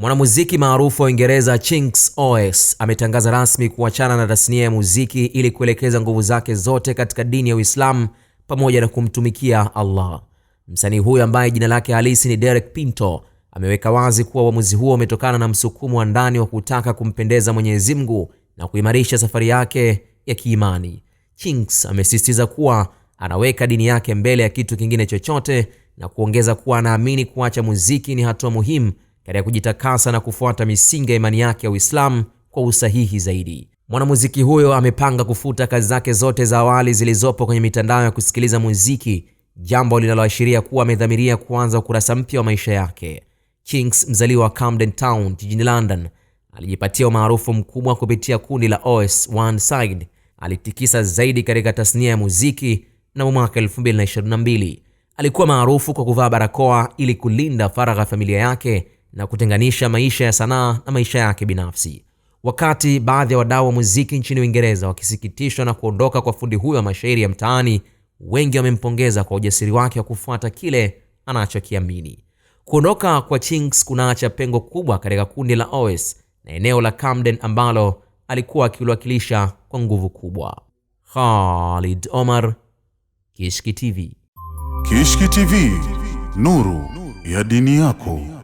Mwanamuziki maarufu wa Uingereza Chinks OS ametangaza rasmi kuachana na tasnia ya muziki ili kuelekeza nguvu zake zote katika dini ya Uislamu pamoja na kumtumikia Allah. Msanii huyo ambaye jina lake halisi ni Derek Pinto ameweka wazi kuwa uamuzi huo umetokana na msukumo wa ndani wa kutaka kumpendeza Mwenyezi Mungu na kuimarisha safari yake ya kiimani. Chinks amesisitiza kuwa anaweka dini yake mbele ya kitu kingine chochote na kuongeza kuwa anaamini kuacha muziki ni hatua muhimu katika kujitakasa na kufuata misingi ya imani yake ya Uislamu kwa usahihi zaidi. Mwanamuziki huyo amepanga kufuta kazi zake zote za awali zilizopo kwenye mitandao ya kusikiliza muziki, jambo linaloashiria kuwa amedhamiria kuanza ukurasa mpya wa maisha yake. Chinks, mzaliwa wa Camden Town jijini London, alijipatia umaarufu mkubwa kupitia kundi la OS One Side. Alitikisa zaidi katika tasnia ya muziki na mwaka 2022 alikuwa maarufu kwa kuvaa barakoa ili kulinda faragha ya familia yake na kutenganisha maisha ya sanaa na maisha yake binafsi. Wakati baadhi ya wadau wa muziki nchini Uingereza wakisikitishwa na kuondoka kwa fundi huyo wa mashairi ya mtaani, wengi wamempongeza kwa ujasiri wake wa kufuata kile anachokiamini. Kuondoka kwa Chinks kunaacha pengo kubwa katika kundi la OS na eneo la Camden ambalo alikuwa akiliwakilisha kwa nguvu kubwa. Khalid Omar, Kishki TV. Kishki TV, nuru ya dini yako.